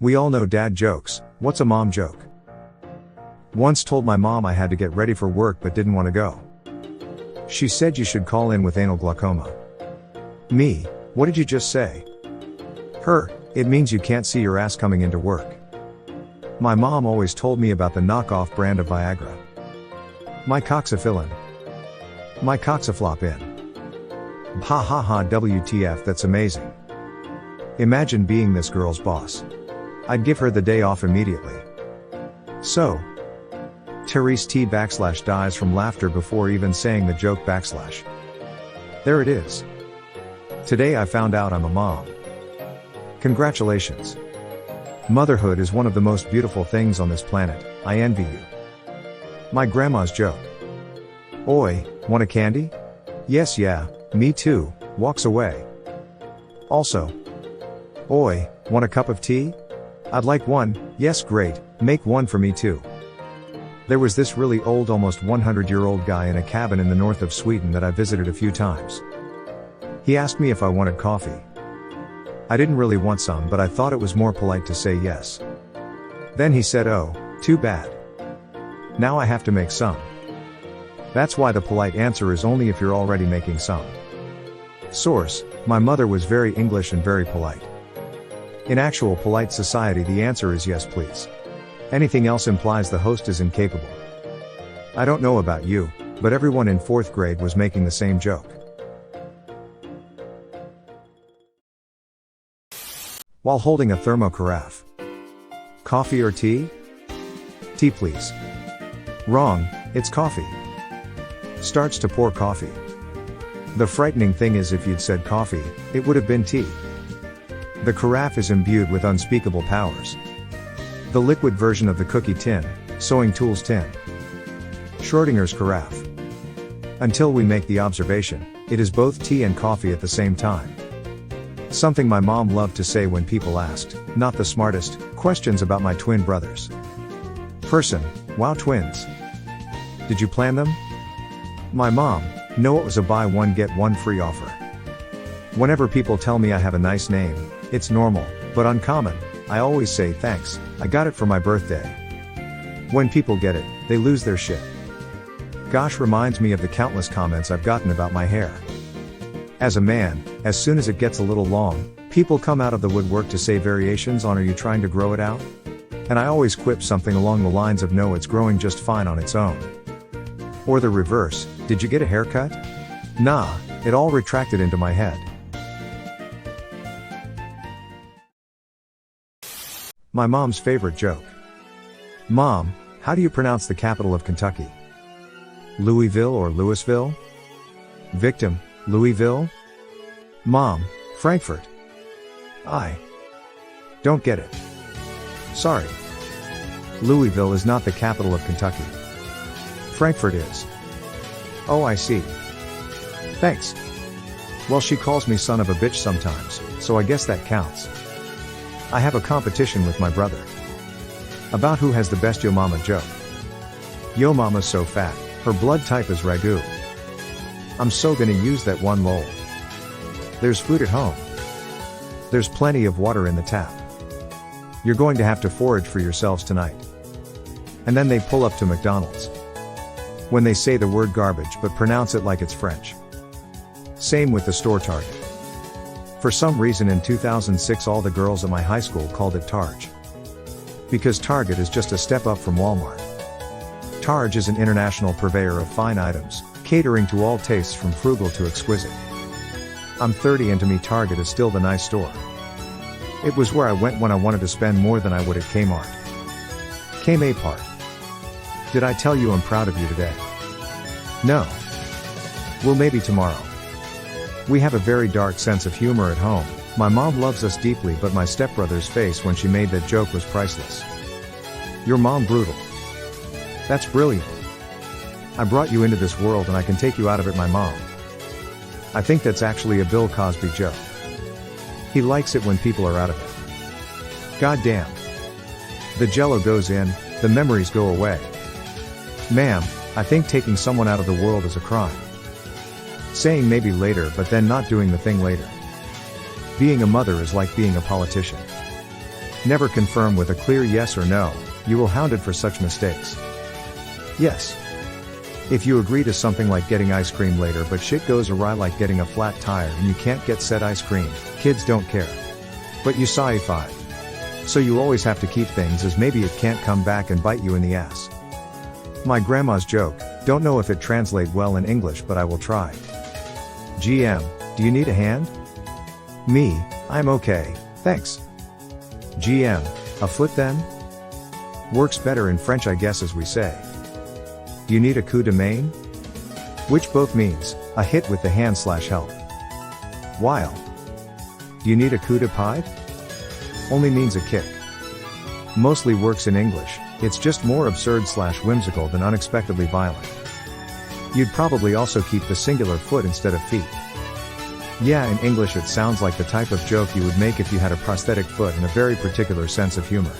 We all know dad jokes. What's a mom joke? Once told my mom I had to get ready for work but didn't want to go. She said you should call in with anal glaucoma. Me, what did you just say? Her, it means you can't see your ass coming into work. My mom always told me about the knockoff brand of Viagra. My cock's a fill-in. My cock's a flop-in. Ha ha ha WTF, that's amazing. Imagine being this girl's boss. I'd give her the day off immediately. So, Therese T dies from laughter before even saying the joke . There it is. Today I found out I'm a mom. Congratulations. Motherhood is one of the most beautiful things on this planet. I envy you. My grandma's joke. Oi, want a candy? Yes, yeah, me too, walks away. Also, oi, want a cup of tea? I'd like one. Yes, great, make one for me too. There was this really old, almost 100-year-old guy in a cabin in the north of Sweden that I visited a few times. He asked me if I wanted coffee. I didn't really want some, but I thought it was more polite to say yes. Then he said, oh, too bad. Now I have to make some. That's why the polite answer is only if you're already making some. Source, my mother was very English and very polite. In actual polite society the answer is yes please. Anything else implies the host is incapable. I don't know about you, but everyone in 4th grade was making the same joke. While holding a thermo-carafe. Coffee or tea? Tea please. Wrong, it's coffee. Starts to pour coffee. The frightening thing is if you'd said coffee, it would have been tea. The carafe is imbued with unspeakable powers. The liquid version of the cookie tin, sewing tools tin. Schrodinger's carafe. Until we make the observation, it is both tea and coffee at the same time. Something my mom loved to say when people asked, not the smartest, questions about my twin brothers. Person, wow twins. Did you plan them? My mom, no, it was a buy one get one free offer. Whenever people tell me I have a nice name, it's normal, but uncommon, I always say thanks, I got it for my birthday. When people get it, they lose their shit. Gosh, reminds me of the countless comments I've gotten about my hair. As a man, as soon as it gets a little long, people come out of the woodwork to say variations on are you trying to grow it out? And I always quip something along the lines of no, it's growing just fine on its own. Or the reverse, did you get a haircut? Nah, it all retracted into my head. My mom's favorite joke. Mom, how do you pronounce the capital of Kentucky? Louisville or Louisville? Victim, Louisville? Mom, Frankfurt. I don't get it. Sorry. Louisville is not the capital of Kentucky. Frankfurt is. Oh, I see. Thanks. Well, she calls me son of a bitch sometimes, so I guess that counts. I have a competition with my brother. About who has the best yo mama joke. Yo mama's so fat, her blood type is ragu. I'm so gonna use that one lol. There's food at home. There's plenty of water in the tap. You're going to have to forage for yourselves tonight. And then they pull up to McDonald's. When they say the word garbage but pronounce it like it's French. Same with the store Target. For some reason in 2006 all the girls at my high school called it Targe. Because Target is just a step up from Walmart. Targe is an international purveyor of fine items, catering to all tastes from frugal to exquisite. I'm 30 and to me Target is still the nice store. It was where I went when I wanted to spend more than I would at Kmart. Kmart. Did I tell you I'm proud of you today? No. Well, maybe tomorrow. We have a very dark sense of humor at home. My mom loves us deeply, but my stepbrother's face when she made that joke was priceless. Your mom brutal. That's brilliant. I brought you into this world and I can take you out of it, my mom. I think that's actually a Bill Cosby joke. He likes it when people are out of it. God damn. The jello goes in, the memories go away. Ma'am, I think taking someone out of the world is a crime. Saying maybe later but then not doing the thing later. Being a mother is like being a politician. Never confirm with a clear yes or no, you will hounded for such mistakes. Yes. If you agree to something like getting ice cream later but shit goes awry like getting a flat tire and you can't get said ice cream, kids don't care. But you saw A5. So you always have to keep things as maybe it can't come back and bite you in the ass. My grandma's joke, don't know if it translate well in English but I will try. GM, do you need a hand? Me, I'm okay, thanks. GM, a foot then? Works better in French I guess as we say. Do you need a coup de main? Which both means, a hit with the hand/help. While. Do you need a coup de pied? Only means a kick. Mostly works in English, it's just more absurd/whimsical than unexpectedly violent. You'd probably also keep the singular foot instead of feet. Yeah, in English it sounds like the type of joke you would make if you had a prosthetic foot and a very particular sense of humor.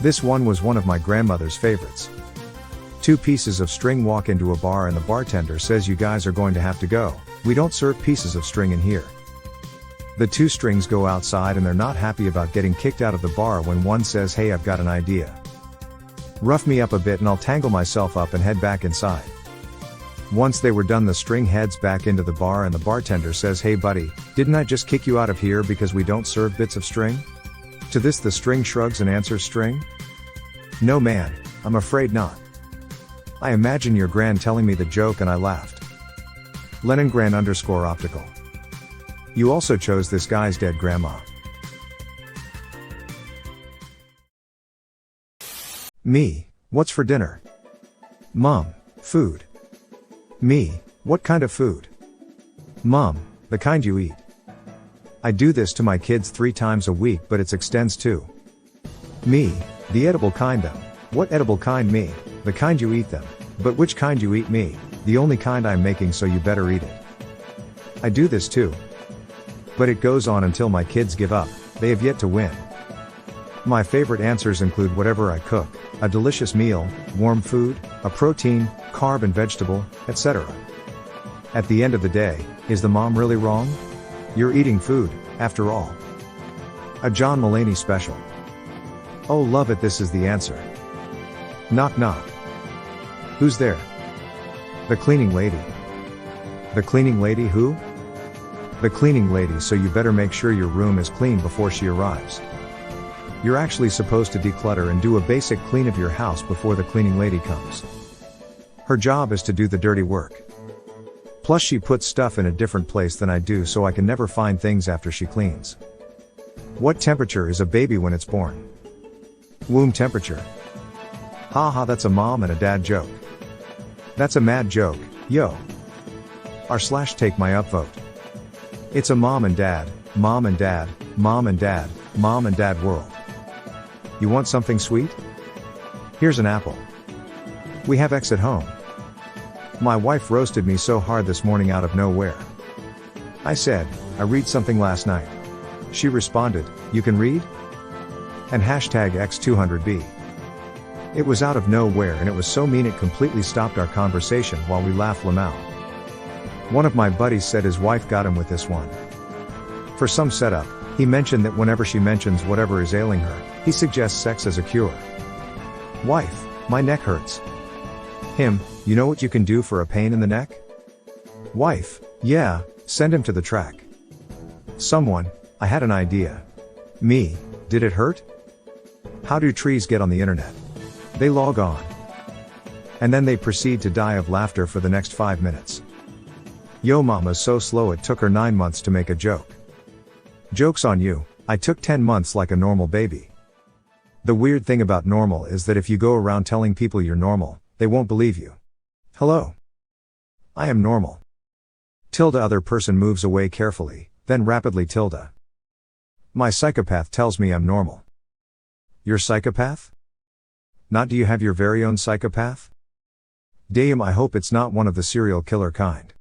This one was one of my grandmother's favorites. Two pieces of string walk into a bar and the bartender says you guys are going to have to go, we don't serve pieces of string in here. The two strings go outside and they're not happy about getting kicked out of the bar when one says hey I've got an idea. Rough me up a bit and I'll tangle myself up and head back inside. Once they were done the string heads back into the bar and the bartender says hey buddy, didn't I just kick you out of here because we don't serve bits of string? To this the string shrugs and answers string? No man, I'm afraid not. I imagine your gran telling me the joke and I laughed. Leningrad_optical. You also chose this guy's dead grandma. Me, what's for dinner? Mom, food. Me, what kind of food? Mom, the kind you eat. I do this to my kids 3 times a week but it extends too. Me, the edible kind them. What edible kind me? The kind you eat them. But which kind you eat me? The only kind I'm making so you better eat it. I do this too. But it goes on until my kids give up, they have yet to win. My favorite answers include whatever I cook, a delicious meal, warm food, a protein, carb and vegetable, etc. At the end of the day, is the mom really wrong? You're eating food, after all. A John Mulaney special. Oh love it, this is the answer. Knock knock. Who's there? The cleaning lady. The cleaning lady who? The cleaning lady, so you better make sure your room is clean before she arrives. You're actually supposed to declutter and do a basic clean of your house before the cleaning lady comes. Her job is to do the dirty work. Plus she puts stuff in a different place than I do so I can never find things after she cleans. What temperature is a baby when it's born? Womb temperature. Haha, that's a mom and a dad joke. That's a mad joke, yo. R/take my upvote. It's a mom and dad, mom and dad, mom and dad, mom and dad world. You want something sweet? Here's an apple. We have X at home. My wife roasted me so hard this morning out of nowhere. I said, I read something last night. She responded, you can read? And #X200B. It was out of nowhere and it was so mean it completely stopped our conversation while we laughed out. One of my buddies said his wife got him with this one. For some setup, he mentioned that whenever she mentions whatever is ailing her, he suggests sex as a cure. Wife, my neck hurts. Him, you know what you can do for a pain in the neck? Wife, yeah, send him to the track. Someone, I had an idea. Me, did it hurt? How do trees get on the internet? They log on. And then they proceed to die of laughter for the next 5 minutes. Yo mama's so slow it took her 9 months to make a joke. Joke's on you, I took 10 months like a normal baby. The weird thing about normal is that if you go around telling people you're normal, they won't believe you. Hello. I am normal. Tilde other person moves away carefully, then rapidly tilde. My psychopath tells me I'm normal. Your psychopath? Not do you have your very own psychopath? Damn, I hope it's not one of the serial killer kind.